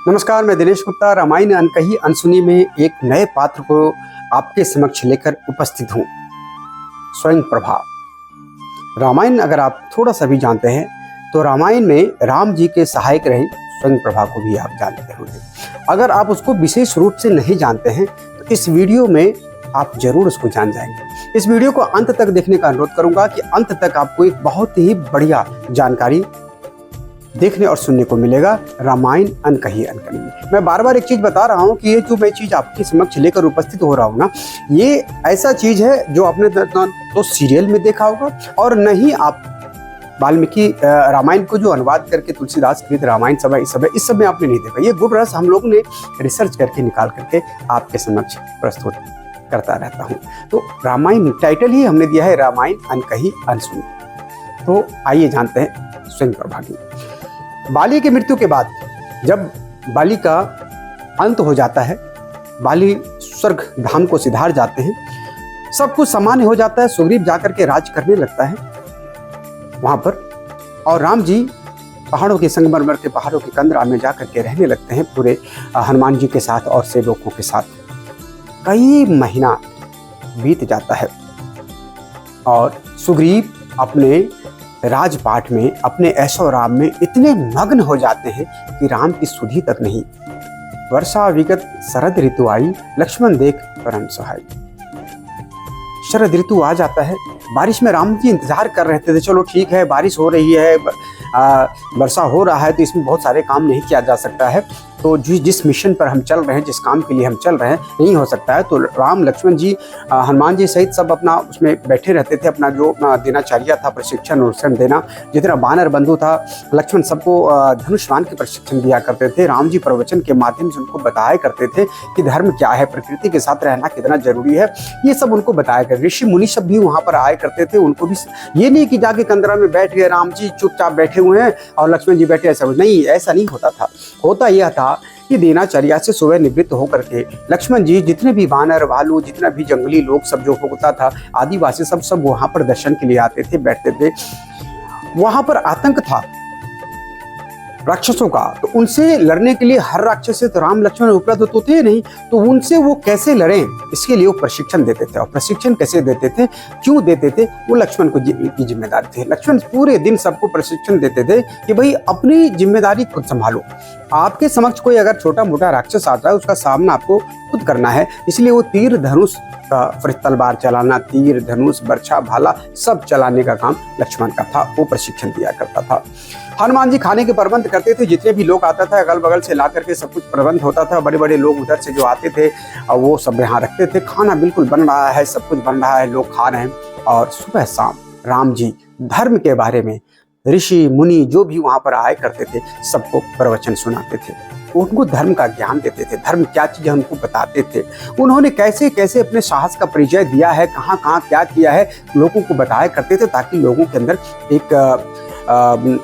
नमस्कार, मैं दिनेश गुप्ता रामायण अनकही अनसुनी में एक नए पात्र को आपके समक्ष लेकर उपस्थित हूँ। स्वयं प्रभा। रामायण अगर आप थोड़ा सा भी जानते हैं तो रामायण में राम जी के सहायक रहे स्वयं प्रभा को भी आप जानते होंगे। अगर आप उसको विशेष रूप से नहीं जानते हैं तो इस वीडियो में आप जरूर उसको जान जाएंगे। इस वीडियो को अंत तक देखने का अनुरोध करूंगा कि अंत तक आपको एक बहुत ही बढ़िया जानकारी देखने और सुनने को मिलेगा रामायण अनकही अनकही में। मैं बार बार एक चीज बता रहा हूं कि ये जो मैं चीज आपके समक्ष लेकर उपस्थित हो रहा हूं ना, ये ऐसा चीज है जो आपने तो सीरियल में देखा होगा और नहीं आप वाल्मीकि रामायण को जो अनुवाद करके तुलसीदास कृत रामायण सभा इस सब में आपने नहीं देखा। ये गुण रस हम लोग ने रिसर्च करके निकाल करके आपके समक्ष प्रस्तुत करता रहता हूँ। तो रामायण टाइटल ही हमने दिया है रामायण अनकही अनसुनी। तो आइए जानते हैं स्वयं प्रभा की। बाली की मृत्यु के बाद जब बाली का अंत हो जाता है, बाली स्वर्ग धाम को सिधार जाते हैं, सब कुछ सामान्य हो जाता है। सुग्रीव जाकर के राज करने लगता है वहां पर, और राम जी पहाड़ों के संगमरमर के पहाड़ों के कंदरा में जाकर के रहने लगते हैं पूरे हनुमान जी के साथ और सेवकों के साथ। कई महीना बीत जाता है और सुग्रीव अपने राजपाट में, अपने ऐशो आराम में इतने मग्न हो जाते हैं कि राम की सुधि तक नहीं। वर्षा विगत शरद ऋतु आई, लक्ष्मण देख परम सहाय। शरद ऋतु आ जाता है, बारिश में राम जी इंतजार कर रहे थे। चलो ठीक है, बारिश हो रही है, वर्षा हो रहा है तो इसमें बहुत सारे काम नहीं किया जा सकता है, तो जिस मिशन पर हम चल रहे हैं, जिस काम के लिए हम चल रहे हैं, नहीं हो सकता है। तो राम लक्ष्मण जी हनुमान जी सहित सब अपना उसमें बैठे रहते थे। अपना जो दिनचर्या था, प्रशिक्षण देना, जितना वानर बंधु था लक्ष्मण सबको धनुष्वान के प्रशिक्षण दिया करते थे। राम जी प्रवचन के माध्यम से उनको बताया करते थे कि धर्म क्या है, प्रकृति के साथ रहना कितना जरूरी है, ये सब उनको बताया करते। ऋषि मुनि सब भी वहाँ पर आया करते थे। उनको भी ये नहीं कि जाके कंदरा में बैठ गए राम जी चुपचाप बैठे हुए हैं और लक्ष्मण जी बैठे, ऐसा नहीं, ऐसा नहीं होता था। होता यह था कि दिनचर्या से सुबह निवृत्त होकर के लक्ष्मण जी जितने भी वानर भालू, जितना भी जंगली लोग सब जो होता था, आदिवासी सब वहां पर दर्शन के लिए आते थे, बैठते थे। वहां पर आतंक था राक्षसों का, तो उनसे लड़ने के लिए हर राक्षस से तो राम लक्ष्मण उपलब्ध तो थे नहीं, तो उनसे वो कैसे लड़ें, इसके लिए वो प्रशिक्षण देते थे। और प्रशिक्षण कैसे देते थे, क्यों देते थे, वो लक्ष्मण को की जिम्मेदारी थी। लक्ष्मण पूरे दिन सबको प्रशिक्षण देते थे कि भाई अपनी जिम्मेदारी खुद संभालो। आपके समक्ष कोई अगर छोटा मोटा राक्षस आता है, उसका सामना आपको खुद करना है। इसलिए वो तीर धनुष तलवार चलाना, तीर धनुष बर्छा भाला सब चलाने का काम लक्ष्मण का था, वो प्रशिक्षण दिया करता था। हनुमान जी खाने के प्रबंध करते थे, जितने भी लोग आता था अगल बगल से ला करके सब कुछ प्रबंध होता था। बड़े बड़े लोग उधर से जो आते थे वो सब यहाँ रखते थे। खाना बिल्कुल बन रहा है, सब कुछ बन रहा है, लोग खा रहे हैं। और सुबह शाम राम जी धर्म के बारे में ऋषि मुनि जो भी वहां पर आए करते थे सबको प्रवचन सुनाते थे, उनको धर्म का ज्ञान देते थे, धर्म क्या चीज है उनको बताते थे। उन्होंने कैसे कैसे अपने साहस का परिचय दिया है, कहाँ कहाँ क्या किया है, लोगों को बताया करते थे, ताकि लोगों के अंदर एक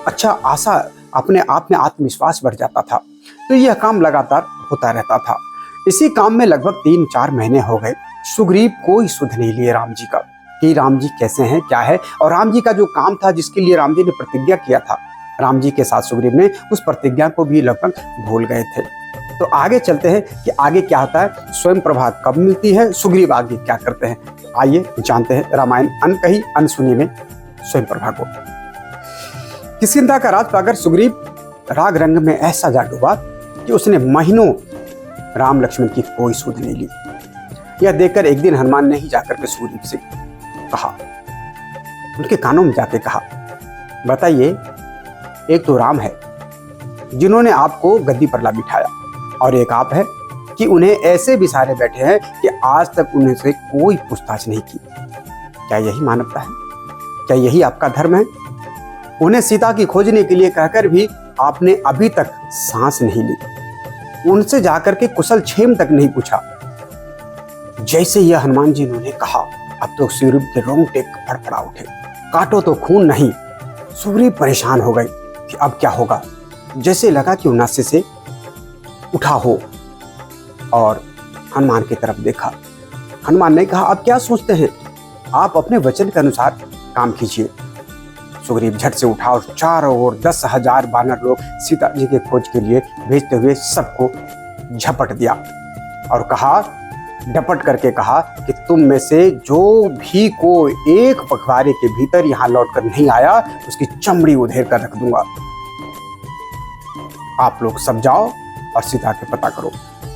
अच्छा आशा, अपने आप में आत्मविश्वास बढ़ जाता था। तो यह काम लगातार होता रहता था। इसी काम में लगभग 3-4 महीने हो गए। सुग्रीव कोई सुध नहीं लिए राम जी का कि राम जी कैसे हैं, क्या है। और राम जी का जो काम था, जिसके लिए राम जी ने प्रतिज्ञा किया था, राम जी के साथ सुग्रीव ने उस प्रतिज्ञा को भी लगभग भूल गए थे। तो आगे चलते हैं कि आगे क्या होता है, स्वयं प्रभा कब मिलती है, सुग्रीव आगे क्या करते हैं। तो आइए जानते हैं रामायण अनकही अनसुनी में स्वयं प्रभा को। किष्किंधा का राज पाकर सुग्रीव राग रंग में ऐसा जा डूबा कि उसने महीनों राम लक्ष्मण की कोई सुध नहीं ली। यह देखकर एक दिन हनुमान ने ही जाकर के सुग्रीव से कहा, उनके कानों में जाके कहा, बताइए, एक तो राम है जिन्होंने आपको गद्दी पर ला बिठाया, और एक आप है कि उन्हें ऐसे बिसारे बैठे हैं कि आज तक उन्हें से कोई पूछताछ नहीं की। क्या यही मानवता है? क्या यही आपका धर्म है? उन्हें सीता की खोजने के लिए कहकर भी आपने अभी तक सांस नहीं ली, उनसे जाकर के कुशल क्षेम तक नहीं पूछा। जैसे यह हनुमान जी ने कहा, अब तो सुग्रीव के रोंगटे फड़फड़ा उठे। काटो तो खून नहीं। सुग्रीव परेशान हो गए कि अब क्या होगा। जैसे लगा कि उन्नासे से उठा हो और हनुमान की तरफ देखा। हनुमान ने कहा, आप क्या सोचते हैं, आप अपने वचन के अनुसार काम कीजिए। सुग्रीव झट से उठा और चारों ओर 10,000 वानर लोग सीता जी के खोज के लिए भेजते हुए सबको झपट दिया और कहा, डपट करके कहा कि तुम में से जो भी कोई एक पखवाड़े के भीतर यहाँ लौटकर नहीं आया उसकी चमड़ी उधेड़ कर रख दूंगा। आप लोग सब जाओ और सीता के पता करो।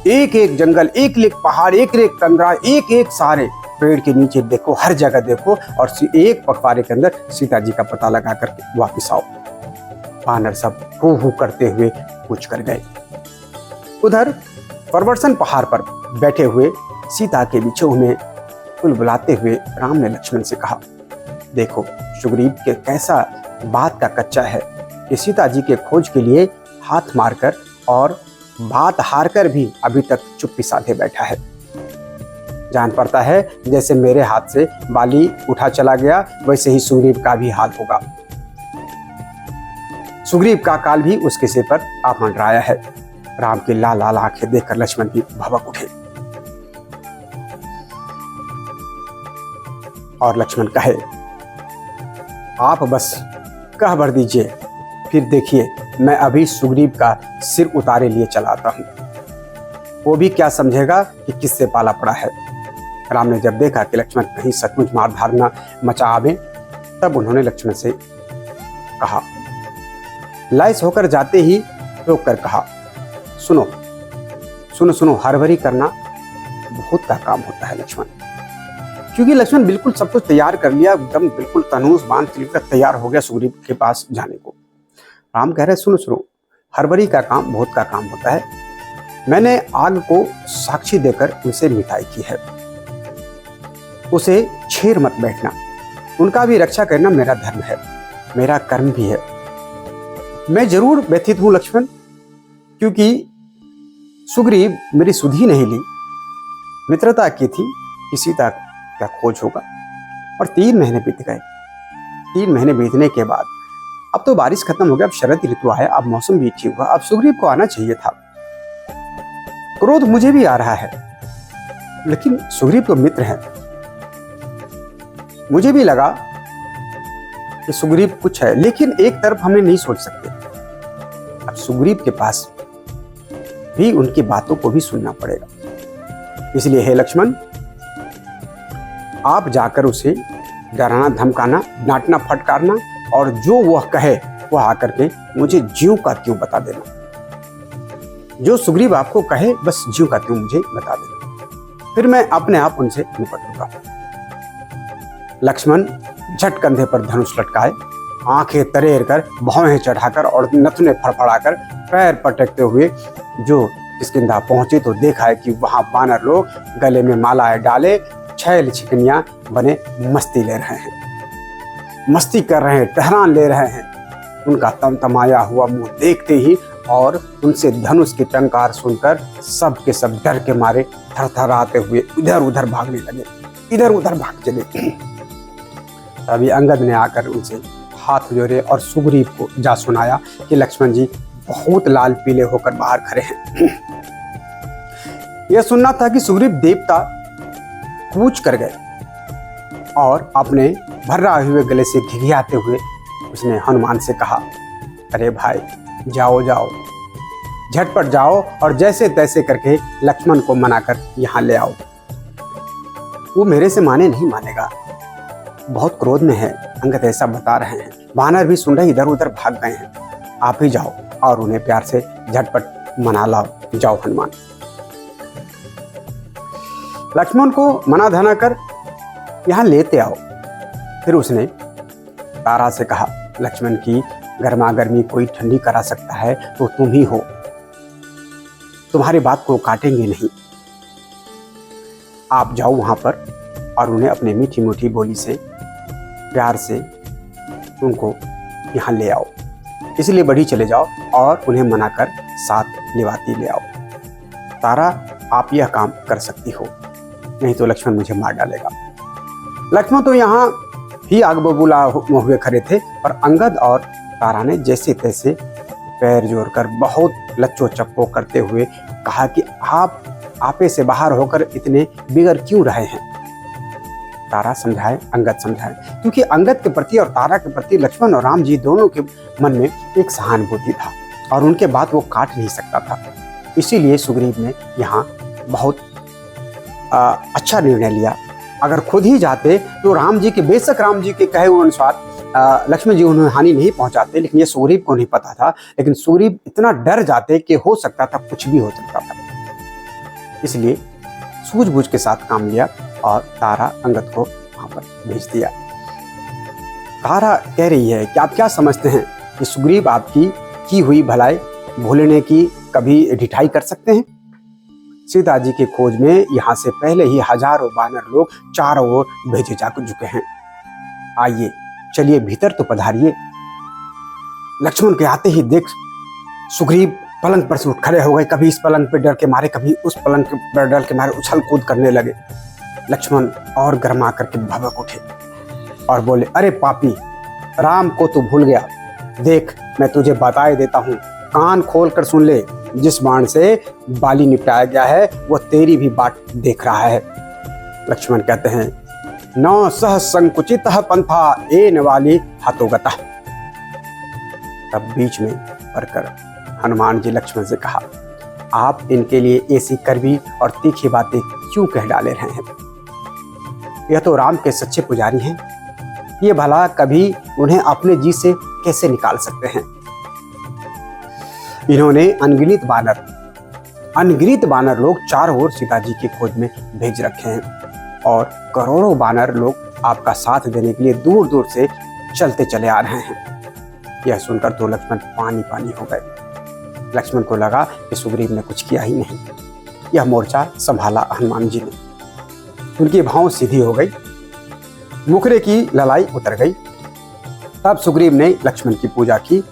एक एक जंगल, एक एक पहाड़, एक एक तंद्रा, एक एक सारे पेड़ के नीचे देखो, हर जगह देखो और एक पखवाड़े के अंदर सीता जी का पता लगा करके वापिस आओ। वानर सब हू हू करते हुए कूच कर गए। उधर प्रवर्सन पहाड़ पर बैठे हुए सीता के पीछे उन्हें बुलबुलाते हुए राम ने लक्ष्मण से कहा, देखो सुग्रीव के कैसा बात का कच्चा है कि सीता जी के खोज के लिए हाथ मारकर और बात हारकर भी अभी तक चुप्पी साधे बैठा है। जान पड़ता है जैसे मेरे हाथ से बाली उठा चला गया वैसे ही सुग्रीव का भी हाल होगा। सुग्रीव का काल भी उसके सिर पर आ मंडराया है। राम की लाल लाल आंखें देखकर लक्ष्मण भी भभक उठे और लक्ष्मण कहे, आप बस कह भर दीजिए, फिर देखिए मैं अभी सुग्रीव का सिर उतारे लिए चलाता हूं। वो भी क्या समझेगा कि किससे पाला पड़ा है। राम ने जब देखा कि लक्ष्मण कहीं सचमुच मार धारना मचा आवे तब उन्होंने लक्ष्मण से कहा, लाइस होकर जाते ही रोक कर कहा, सुनो सुनो सुनो, हरभरी करना बहुत का काम होता है लक्ष्मण। क्योंकि लक्ष्मण बिल्कुल सब कुछ तैयार कर लिया, एकदम बिल्कुल तनुष बांध कर तैयार हो गया सुग्रीव के पास जाने को। राम कह रहे, सुनो सुनो, हरभरी का काम बहुत का काम होता है। मैंने आग को साक्षी देकर उनसे मिताई की है, उसे छेड़ मत बैठना, उनका भी रक्षा करना मेरा धर्म है, मेरा कर्म भी है। मैं जरूर व्यथित हूं लक्ष्मण, क्योंकि सुग्रीव मेरी सुधि नहीं ली, मित्रता की थी कि सीता का खोज होगा। और 3 महीने बीत गए। 3 महीने बीतने के बाद अब तो बारिश खत्म हो गया, अब शरद ऋतु आया, अब मौसम भी ठीक हुआ, अब सुग्रीव को आना चाहिए था। क्रोध मुझे भी आ रहा है, लेकिन सुग्रीव तो मित्र है। मुझे भी लगा कि सुग्रीव कुछ है, लेकिन एक तरफ हमें नहीं सोच सकते। अब सुग्रीव के पास भी उनकी बातों को भी सुनना पड़ेगा। इसलिए हे लक्ष्मण, आप जाकर उसे डराना, धमकाना, डांटना, फटकारना और जो वह कहे वह आकर के मुझे ज्यों का त्यों बता देना। जो सुग्रीव आपको कहे बस ज्यों का त्यों मुझे बता देना, फिर मैं अपने आप उनसे निपट लूंगा। लक्ष्मण झट कंधे पर धनुष लटकाए, आंखें तरेर कर, भौहें चढ़ाकर और नथुने फड़फड़ाकर पैर पटकते हुए जो किष्किंधा पहुंचे तो देखा है कि वहां वानर लोग गले में मालाएं डाले, छैल छिकनियां बने मस्ती ले रहे हैं, मस्ती कर रहे हैं, टहरान ले रहे हैं। उनका तमतमाया हुआ मुंह देखते ही और उनसे धनुष की टंकार सुनकर सब के सब डर के मारे थरथराते हुए इधर उधर भागने लगे, इधर उधर भाग चले। तभी अंगद ने आकर उनसे हाथ जोड़े और सुग्रीव को जा सुनाया कि लक्ष्मण जी बहुत लाल पीले होकर बाहर खड़े हैं। यह सुनना था कि सुग्रीव देवता कूच कर गए और अपने भर्राए हुए गले से घिघियाते हुए उसने हनुमान से कहा, अरे भाई जाओ जाओ, झटपट जाओ और जैसे तैसे करके लक्ष्मण को मनाकर यहाँ ले आओ। वो मेरे से माने नहीं मानेगा, बहुत क्रोध में है, अंगद ऐसा बता रहे हैं। वानर भी सुन रहे इधर उधर भाग गए हैं, आप ही जाओ और उन्हें प्यार से झटपट मना लाओ। जाओ हनुमान। लक्ष्मण को मना धना कर यहाँ लेते आओ। फिर उसने तारा से कहा, लक्ष्मण की गर्मा गर्मी कोई ठंडी करा सकता है तो तुम ही हो, तुम्हारी बात को काटेंगे नहीं। आप जाओ वहां पर और उन्हें अपने मीठी मीठी बोली से प्यार से उनको यहाँ ले आओ। इसलिए बढ़ी चले जाओ और उन्हें मनाकर साथ लिवाती ले आओ। तारा आप यह काम कर सकती हो, नहीं तो लक्ष्मण मुझे मार डालेगा। लक्ष्मण तो यहाँ ही आग बबूला हुए खड़े थे, पर अंगद और तारा ने जैसे तैसे पैर जोड़कर बहुत लच्चो चप्पो करते हुए कहा कि आप आपे से बाहर होकर इतने बिगड़ क्यों रहे हैं। तारा समझाए, अंगद समझाए, क्योंकि अंगद के प्रति और तारा के प्रति लक्ष्मण और राम जी दोनों के मन में एक सहानुभूति था और उनके बात वो काट नहीं सकता था। इसीलिए सुग्रीव ने यहाँ बहुत अच्छा निर्णय लिया। अगर खुद ही जाते तो राम जी के, बेशक राम जी के कहे हुए अनुसार लक्ष्मण जी उन्हें हानि नहीं पहुंचाते, लेकिन ये सुग्रीव को नहीं पता था। लेकिन सुग्रीव इतना डर जाते कि हो सकता था कुछ भी हो सकता था। इसलिए सूझबूझ के साथ काम लिया और तारा अंगद को वहां पर भेज दिया। तारा कह रही है कि आप क्या समझते हैं कि सुग्रीव आपकी की हुई भलाई भूलने की कभी ढिठाई कर सकते हैं? सीता जी की खोज में यहाँ से पहले ही हजारों वानर लोग चारों ओर भेजे जा चुके हैं। आइए चलिए भीतर तो पधारिए। लक्ष्मण के आते ही देख सुग्रीव पलंग पर से उठ खड़े हो गए। कभी इस पलंग पर डर के मारे, कभी उस पलंग पर डर के मारे उछल कूद करने लगे। लक्ष्मण और गर्मा करके भभक उठे और बोले, अरे पापी, राम को तू भूल गया। देख मैं तुझे बताए देता हूँ, कान खोल कर सुन ले। जिस बाण से बाली निपटाया गया है वो तेरी भी बाट देख रहा है। लक्ष्मण कहते हैं, न सह संकुचित पंथा एन वाली हतोगता। तब बीच में पढ़कर हनुमान जी लक्ष्मण से कहा, आप इनके लिए ऐसी कड़वी और तीखी बातें क्यों कह डाले रहे हैं? यह तो राम के सच्चे पुजारी हैं। ये भला कभी उन्हें अपने जी से कैसे निकाल सकते हैं? इन्होंने अनगिनत बानर लोग चारों ओर सीता जी की खोज में भेज रखे हैं और करोड़ों बानर लोग आपका साथ देने के लिए दूर दूर से चलते चले आ रहे हैं। यह सुनकर तो लक्ष्मण पानी पानी हो गए। लक्ष्मण को लगा कि सुग्रीव ने कुछ किया ही नहीं। यह मोर्चा संभाला हनुमान जी ने। उनकी भाव सीधी हो गई, मुखरे की ललाई उतर गई। तब सुग्रीव ने लक्ष्मण की पूजा की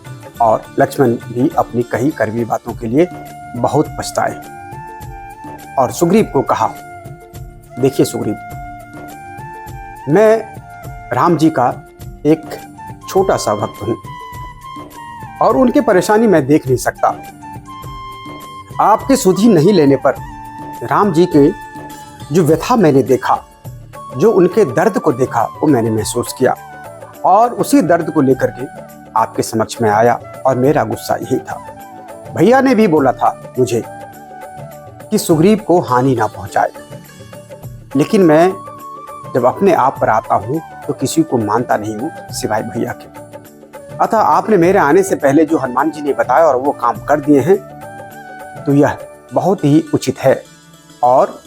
और लक्ष्मण भी अपनी कही कड़वी बातों के लिए बहुत पछताए और सुग्रीव को कहा, देखिए सुग्रीव, मैं राम जी का एक छोटा सा भक्त हूं और उनकी परेशानी मैं देख नहीं सकता। आपकी सुधि नहीं लेने पर राम जी के जो व्यथा मैंने देखा, जो उनके दर्द को देखा, वो मैंने महसूस किया और उसी दर्द को लेकर के आपके समक्ष में आया और मेरा गुस्सा यही था। भैया ने भी बोला था मुझे कि सुग्रीव को हानि ना पहुंचाए, लेकिन मैं जब अपने आप पर आता हूं तो किसी को मानता नहीं हूं सिवाय भैया के। अतः आपने मेरे आने से पहले जो हनुमान जी ने बताया और वो काम कर दिए हैं तो यह बहुत ही उचित है और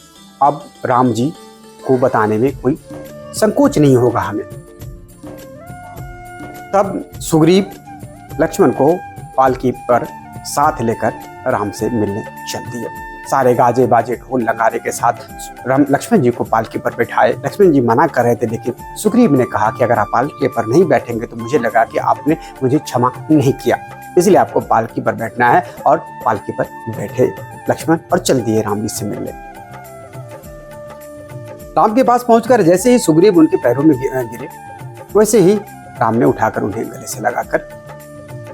अब राम जी को बताने में कोई संकोच नहीं होगा हमें। तब सुग्रीव लक्ष्मण को पालकी पर साथ लेकर राम से मिलने चल दिए। सारे गाजे बाजे ढोल नगारे के साथ लक्ष्मण जी को पालकी पर बैठाए। लक्ष्मण जी मना कर रहे थे, लेकिन सुग्रीव ने कहा कि अगर आप पालकी पर नहीं बैठेंगे तो मुझे लगा कि आपने मुझे क्षमा नहीं किया, इसलिए आपको पालकी पर बैठना है। और पालकी पर बैठे लक्ष्मण और चल दिए राम जी से मिलने। राम के पास पहुंचकर जैसे ही सुग्रीव उनके पैरों में गिरे, वैसे ही राम ने उठाकर उन्हें गले से लगाकर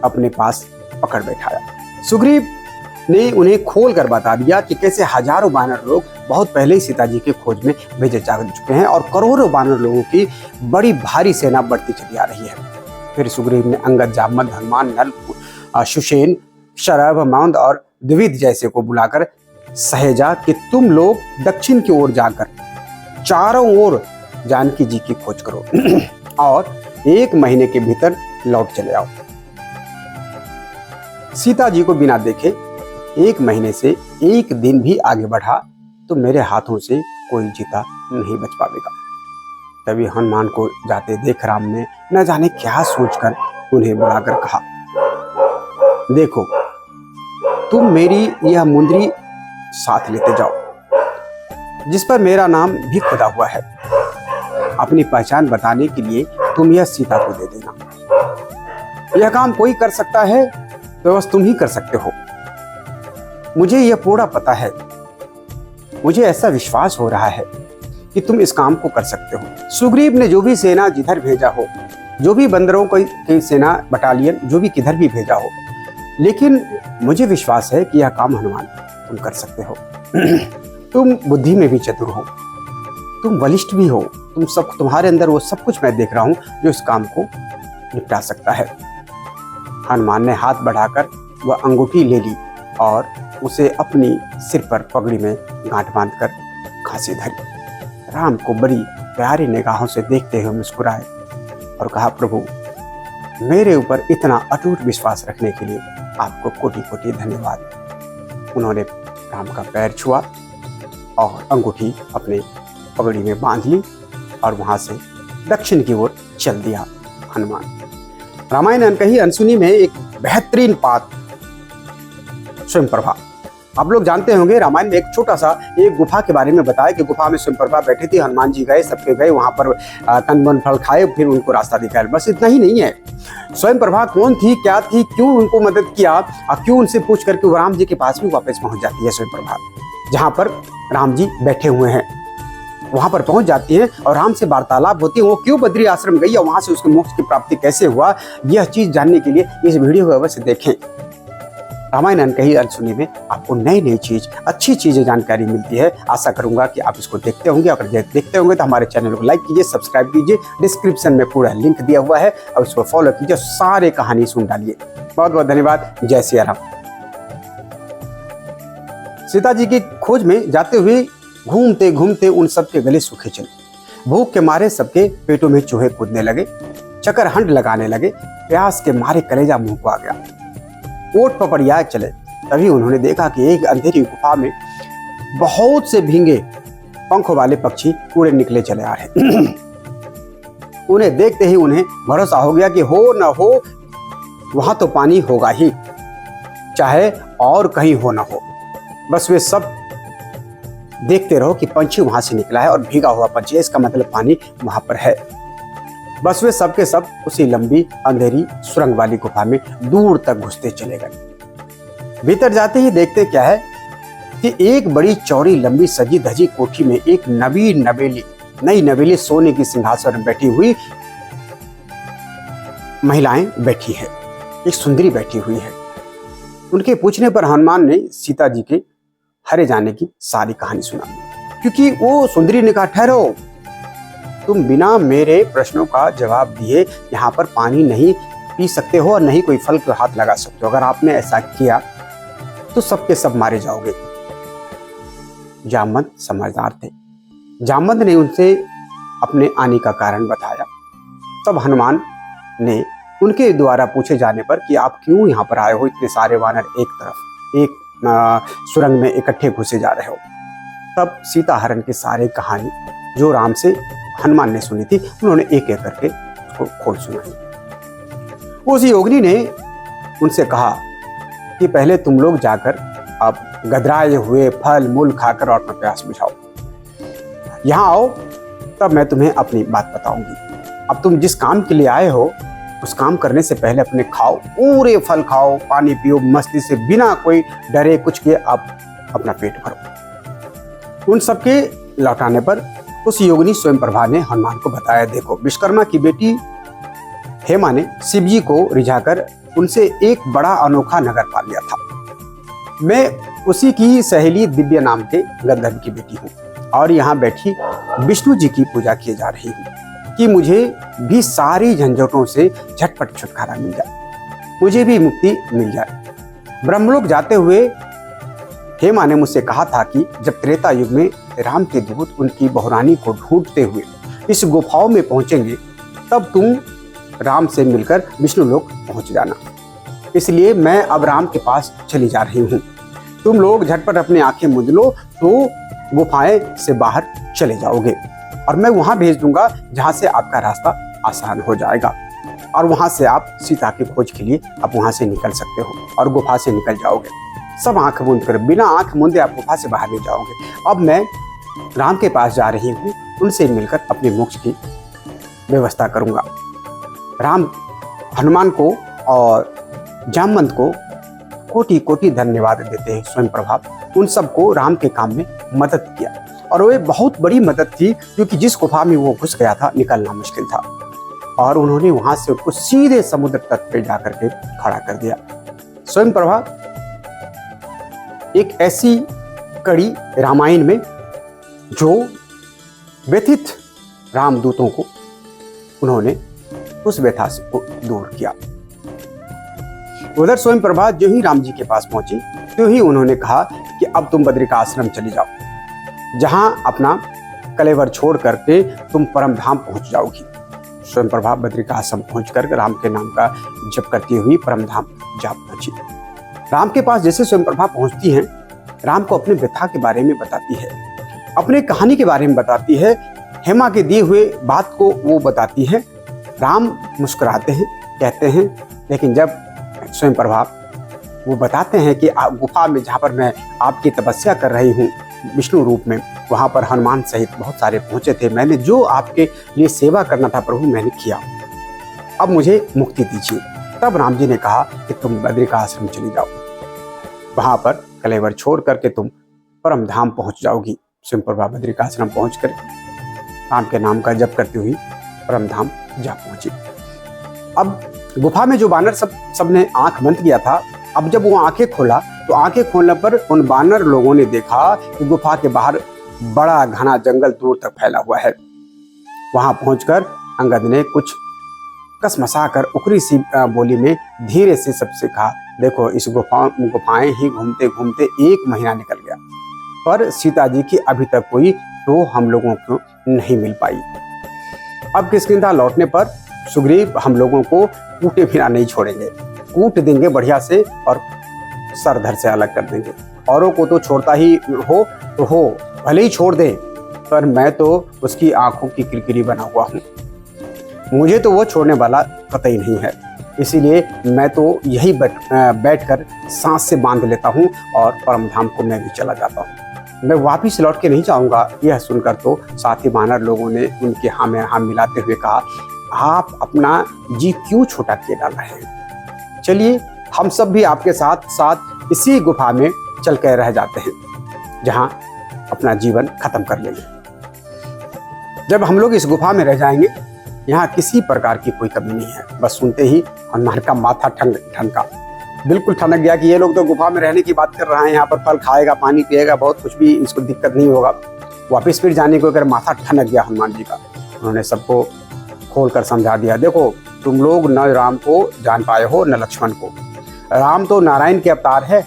अपने पास पकड़ बैठाया। सुग्रीव ने उन्हें खोल कर बता दिया कि कैसे हजारों वानर लोग बहुत पहले ही सीता जी की खोज में भेजे जा चुके हैं और करोड़ों वानर लोगों की बड़ी भारी सेना बढ़ती चली आ रही है। फिर सुग्रीव ने अंगद, जामवंत, हनुमान, नल, सुषेण, शरभ, मौंद और द्विविद जैसे को बुलाकर सहेजा कि तुम लोग दक्षिण की ओर जाकर चारों ओर जानकी जी की खोज करो और 1 महीने के भीतर लौट चले आओ। सीता जी को बिना देखे 1 महीने से 1 दिन भी आगे बढ़ा तो मेरे हाथों से कोई जीता नहीं बच पाएगा। तभी हनुमान को जाते देख राम ने न जाने क्या सोचकर उन्हें बुलाकर कहा, देखो तुम मेरी यह मुंदरी साथ लेते जाओ जिस पर मेरा नाम भी खुदा हुआ है। अपनी पहचान बताने के लिए तुम यह सीता को दे देना। यह काम कोई कर सकता है तो बस तुम ही कर सकते हो। मुझे यह पूरा पता है, मुझे ऐसा विश्वास हो रहा है कि तुम इस काम को कर सकते हो। सुग्रीव ने जो भी सेना जिधर भेजा हो, जो भी बंदरों की सेना बटालियन जो भी किधर भी भेजा हो, लेकिन मुझे विश्वास है कि यह काम हनुमान तुम कर सकते हो। तुम बुद्धि में भी चतुर हो, तुम बलिष्ठ भी हो, तुम्हारे अंदर वो सब कुछ मैं देख रहा हूँ जो इस काम को निपटा सकता है। हनुमान ने हाथ बढ़ाकर वह अंगूठी ले ली और उसे अपनी सिर पर पगड़ी में गांठ बांधकर खांसी धरी। राम को बड़ी प्यारी निगाहों से देखते हुए मुस्कुराए और कहा, प्रभु मेरे ऊपर इतना अटूट विश्वास रखने के लिए आपको कोटि कोटि धन्यवाद। उन्होंने राम का पैर छुआ और अंगूठी अपने पगड़ी में बांध ली और वहां से दक्षिण की ओर चल दिया हनुमान। रामायण अनकही अनसुनी में एक बेहतरीन पात्र स्वयंप्रभा। आप लोग जानते होंगे रामायण में एक छोटा सा एक गुफा के बारे में बताया कि गुफा में स्वयंप्रभा बैठी थी, हनुमान जी गए, सबके गए वहां पर कंद वन फल खाए, फिर उनको रास्ता दिखाया। बस इतना ही नहीं है, स्वयंप्रभा कौन थी, क्या थी, क्यों उनको मदद किया और क्यों उनसे पूछ करके वो राम जी के पास भी वापस पहुंच जाती है स्वयंप्रभा, जहां पर राम जी बैठे हुए हैं वहां पर पहुंच जाती है और राम से वार्तालाप होती है। वो क्यों बद्री आश्रम गई और वहां से उसके मोक्ष की प्राप्ति कैसे हुआ, यह चीज जानने के लिए इस वीडियो को अवश्य देखें। रामायण अनकही अनसुनी में आपको नई नई चीज, अच्छी चीजें जानकारी मिलती है। आशा करूंगा कि आप इसको देखते होंगे। अगर देखते होंगे तो हमारे चैनल को लाइक कीजिए, सब्सक्राइब कीजिए, डिस्क्रिप्शन में पूरा लिंक दिया हुआ है और उसको फॉलो कीजिए, सारे कहानी सुन डालिए। बहुत बहुत धन्यवाद। जय सिया राम। सीता जी की खोज में जाते हुए घूमते घूमते उन सबके गले सूखे चले। भूख के मारे सबके पेटों में चूहे कूदने लगे, चक्कर हंड लगाने लगे, प्यास के मारे कलेजा मुंह को आ गया, ओट पपड़ियाए चले। तभी उन्होंने देखा कि एक अंधेरी गुफा में बहुत से भींगे पंखों वाले पक्षी उड़े निकले चले आ रहे। उन्हें देखते ही उन्हें भरोसा हो गया कि हो न हो वहां तो पानी होगा ही, चाहे और कहीं हो न हो। बस वे सब देखते रहो कि पंछी वहां से निकला है और भीगा हुआ पंछी, इसका मतलब पानी वहां पर है। बस वे सब के सब उसी लंबी अंधेरी सुरंग वाली गुफा में दूर तक घुसते चले गए। भीतर जाते ही देखते क्या है कि एक बड़ी चौड़ी लंबी सजी धजी कोठी में एक नई नवेली सोने की सिंहासन में बैठी हुई महिलाएं बैठी है। एक सुंदरी बैठी हुई है। उनके पूछने पर हनुमान ने सीता जी के हरे जाने की सारी कहानी सुना, क्योंकि वो सुंदरी ने कहा, ठहरो, तुम बिना मेरे प्रश्नों का जवाब दिए यहाँ पर पानी नहीं पी सकते हो और नहीं कोई फल को हाथ लगा सकते हो। अगर आपने ऐसा किया तो सबके सब मारे जाओगे। जामवंत समझदार थे। जामवंत ने उनसे अपने आने का कारण बताया। तब हनुमान ने उनके द्वारा पूछे जाने पर कि आप क्यों यहाँ पर आए हो, इतने सारे वानर एक तरफ एक सुरंग में इकट्ठे घुसे जा रहे हो। तब सीता हरण की सारी कहानी जो राम से हनुमान ने सुनी थी, उन्होंने एक एक करके उसको खोल सुनाई। उस योगिनी ने उनसे कहा कि पहले तुम लोग जाकर अब गदराए हुए फल मूल खाकर और अपना प्यास बुझाओ, यहाँ आओ, तब मैं तुम्हें अपनी बात बताऊंगी। अब तुम जिस काम के लिए आए हो उस काम करने से पहले अपने खाओ, पूरे फल खाओ, पानी पियो, मस्ती से, बिना कोई डरे कुछ के आप अपना पेट भरो। उन सबके लौटाने पर उस योगिनी स्वयंप्रभा ने हनुमान को बताया, देखो विश्वकर्मा की बेटी हेमा ने शिव जी को रिझाकर उनसे एक बड़ा अनोखा नगर पा लिया था। मैं उसी की सहेली दिव्य नाम के गंधर्व की बेटी हूँ और यहाँ बैठी विष्णु जी की पूजा किए जा रही हूँ कि मुझे भी सारी झंझटों से झटपट छुटकारा मिल जाए, मुझे भी मुक्ति मिल जाए। ब्रह्मलोक जाते हुए हेमा ने मुझसे कहा था कि जब त्रेता युग में राम के दूत उनकी बहुरानी को ढूंढते हुए इस गुफाओं में पहुंचेंगे, तब तुम राम से मिलकर विष्णु लोक पहुंच जाना। इसलिए मैं अब राम के पास चली जा रही हूँ। तुम लोग झटपट अपनी आंखें मूंद लो तो गुफाएं से बाहर चले जाओगे और मैं वहां भेज दूंगा जहां से आपका रास्ता आसान हो जाएगा और वहां से आप सीता की खोज के लिए आप वहां से निकल सकते हो और गुफा से निकल जाओगे। सब आंख मूंद कर, बिना आंख मूंदे आप गुफा से बाहर नहीं जाओगे। अब मैं राम के पास जा रही हूँ, उनसे मिलकर अपने मोक्ष की व्यवस्था करूंगा। राम हनुमान को और जामवंत को कोटि कोटि धन्यवाद देते हैं। स्वयंप्रभा उन सबको राम के काम में मदद किया और वो बहुत बड़ी मदद थी, क्योंकि जिस गुफा में वो घुस गया था निकलना मुश्किल था और उन्होंने वहां से उसको सीधे समुद्र तट पे जाकर के खड़ा कर दिया। स्वयंप्रभा एक ऐसी कड़ी रामायण में जो व्यथित रामदूतों को उन्होंने उस व्यथा से को दूर किया। उधर स्वयं प्रभा जो ही राम जी के पास पहुंची तो ही उन्होंने कहा कि अब तुम बद्रिकाश्रम चली जाओ, जहां अपना कलेवर छोड़ करके तुम परम धाम पहुंच जाओगी। स्वयं प्रभा बद्रिकाश्रम पहुंचकर राम के नाम का जप करती हुई परम धाम जा पहुंची। राम के पास जैसे स्वयं प्रभा पहुंचती हैं, राम को अपने व्यथा के बारे में बताती है, अपने कहानी के बारे में बताती है, हेमा के दिए हुए बात को वो बताती है। राम मुस्कुराते हैं, कहते हैं, लेकिन जब स्वयं प्रभा वो बताते हैं कि गुफा में जहाँ पर मैं आपकी तपस्या कर रही हूँ विष्णु रूप में, वहाँ पर हनुमान सहित बहुत सारे पहुँचे थे, मैंने जो आपके लिए सेवा करना था प्रभु मैंने किया, अब मुझे मुक्ति दीजिए। तब राम जी ने कहा कि तुम बद्रिकाश्रम चली जाओ, वहाँ पर कलेवर छोड़ करके तुम परम धाम पहुँच जाओगी। स्वयं प्रभा बद्रिकाश्रम पहुँच कर राम के नाम का जप करती हुई परम धाम जा पहुँची। अब गुफा में जो बानर सबने आंख बंद किया था, अब जब वो आंखें खोला तो आंखें खोलने पर उन बानर लोगों ने देखा कि गुफा के बाहर बड़ा घना जंगल दूर तक फैला हुआ है। वहां पहुंचकर अंगद ने कुछ कसमसाकर उकरी सी बोली में धीरे से सबसे कहा, देखो इस गुफाएं ही घूमते घूमते 1 महीना निकल गया, पर सीता जी की अभी तक कोई तो हम लोगों को नहीं मिल पाई। अब किष्किंधा लौटने पर सुग्रीव हम लोगों को कूटे बिना नहीं छोड़ेंगे, कूट देंगे बढ़िया से और सर धर से अलग कर देंगे। औरों को तो छोड़ता ही हो तो हो, भले ही छोड़ दे, पर मैं तो उसकी आंखों की किरकिरी बना हुआ हूँ, मुझे तो वो छोड़ने वाला कतई नहीं है। इसीलिए मैं तो यही बैठकर सांस से बांध लेता हूँ और परम धाम को मैं भी चला जाता हूँ। मैं वापिस लौट के नहीं जाऊँगा। यह सुनकर तो साथी बानर लोगों ने उनके हाँ में हाँ मिलाते हुए कहा, आप अपना जी क्यों छोटा किए डाला है, चलिए हम सब भी आपके साथ साथ इसी गुफा में चल कर रह जाते हैं, जहां अपना जीवन खत्म कर लेंगे। जब हम लोग इस गुफा में रह जाएंगे, यहाँ किसी प्रकार की कोई कमी नहीं है। बस सुनते ही हनुमान का माथा ठनका, बिल्कुल ठनक गया कि ये लोग तो गुफा में रहने की बात कर रहे हैं, यहाँ पर फल खाएगा, पानी पिएगा, बहुत कुछ भी इसको दिक्कत नहीं होगा। वापिस फिर जाने को अगर माथा ठनक गया हनुमान जी का। उन्होंने सबको खोल कर समझा दिया, देखो तुम लोग न राम को जान पाए हो न लक्ष्मण को। राम तो नारायण के अवतार है,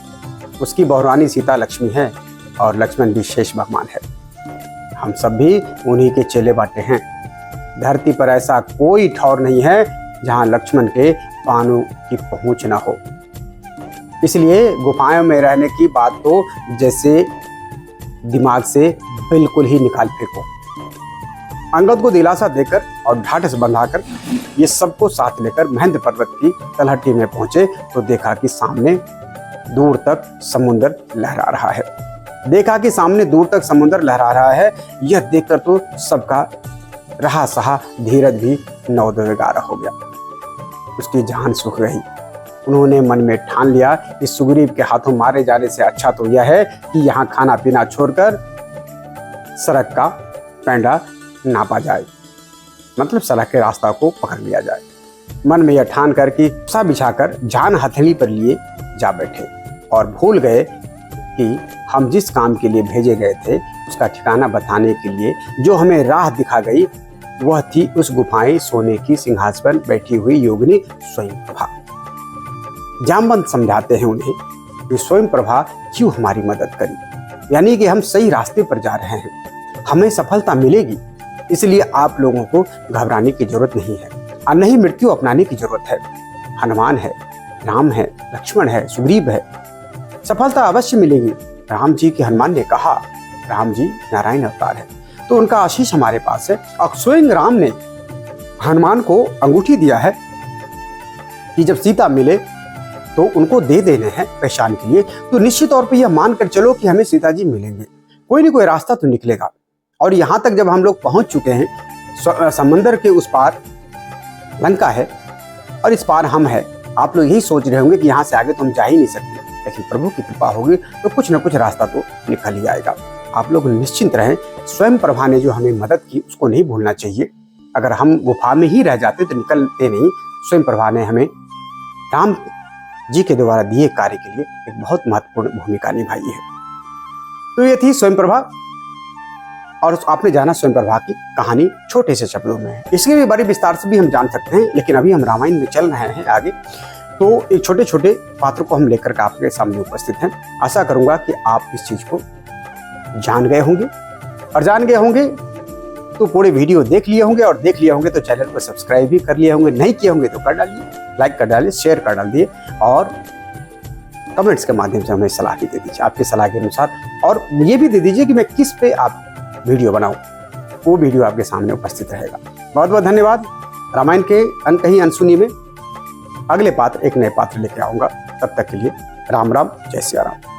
उसकी बहुरानी सीता लक्ष्मी है और लक्ष्मण भी शेष भगवान है। हम सब भी उन्हीं के चेले बाटे हैं। धरती पर ऐसा कोई ठौर नहीं है जहां लक्ष्मण के पांवों की पहुंच ना हो। इसलिए गुफाओं में रहने की बात तो जैसे दिमाग से बिल्कुल ही निकाल फेंको। अंगद को दिलासा देकर और ढाढ़स बंधाकर ये सबको साथ लेकर महेंद्र पर्वत की तलहटी में पहुंचे तो देखा कि सामने दूर तक समुद्र लहरा रहा है। यह देखकर तो सबका रहा सहा धीरज भी नौदवेगारा हो गया, उसकी जान सूख गई। उन्होंने मन में ठान लिया कि सुग्रीव के हाथों मारे जाने से अच्छा तो यह है कि यहाँ खाना पीना छोड़कर सड़क का पैंडा नापा जाए, मतलब सड़क के रास्ता को पकड़ लिया जाए। मन में यह ठान कर कि सा बिछाकर जान हथेली पर लिए जा बैठे और भूल गए कि हम जिस काम के लिए भेजे गए थे उसका ठिकाना बताने के लिए जो हमें राह दिखा गई वह थी उस गुफाएं सोने की सिंहासन पर बैठी हुई योगिनी स्वयं प्रभा। जामवंत समझाते हैं उन्हें कि स्वयं प्रभा क्यों हमारी मदद करी, यानी कि हम सही रास्ते पर जा रहे हैं, हमें सफलता मिलेगी, इसलिए आप लोगों को घबराने की जरूरत नहीं है और नहीं मृत्यु अपनाने की जरूरत है। हनुमान है, राम है, लक्ष्मण है, सुग्रीव है, सफलता अवश्य मिलेगी। राम जी के हनुमान ने कहा, राम जी नारायण अवतार है तो उनका आशीष हमारे पास है। और स्वयं राम ने हनुमान को अंगूठी दिया है कि जब सीता मिले तो उनको दे देने हैं पहचान के लिए, तो निश्चित तौर पे यह मानकर चलो कि हमें सीता जी मिलेंगे, कोई ना कोई रास्ता तो निकलेगा। और यहाँ तक जब हम लोग पहुँच चुके हैं, समंदर के उस पार लंका है और इस पार हम हैं, आप लोग यही सोच रहे होंगे कि यहाँ से आगे तो हम जा ही नहीं सकते, लेकिन प्रभु की कृपा होगी तो कुछ न कुछ रास्ता तो निकल ही आएगा। आप लोग निश्चिंत रहें, स्वयं प्रभा ने जो हमें मदद की उसको नहीं भूलना चाहिए। अगर हम गुफा में ही रह जाते तो निकलते नहीं, स्वयं प्रभा ने हमें राम जी के द्वारा दिए कार्य के लिए एक बहुत महत्वपूर्ण भूमिका निभाई है। तो ये थी स्वयं प्रभा और आपने जाना स्वयंप्रभा की कहानी छोटे से शब्दों में है। इसके भी बड़े विस्तार से भी हम जान सकते हैं, लेकिन अभी हम रामायण में चल रहे हैं आगे, तो एक छोटे छोटे पात्र को हम लेकर के आपके सामने उपस्थित हैं। आशा करूंगा कि आप इस चीज को जान गए होंगे, और जान गए होंगे तो पूरे वीडियो देख लिए होंगे, और देख लिए होंगे तो चैनल को सब्सक्राइब भी कर लिए होंगे, नहीं किए होंगे तो कर डालिए, लाइक कर डालिए, शेयर कर डालिए, और कमेंट्स के माध्यम से हमें सलाह भी दे दीजिए आपकी सलाह के अनुसार, और ये भी दे दीजिए कि मैं किस पे आप वीडियो बनाऊं, वो वीडियो आपके सामने उपस्थित रहेगा। बहुत बहुत धन्यवाद। रामायण के अनकही अनसुनी में अगले पात्र एक नए पात्र लेके आऊंगा। तब तक के लिए राम राम, जय सिया राम।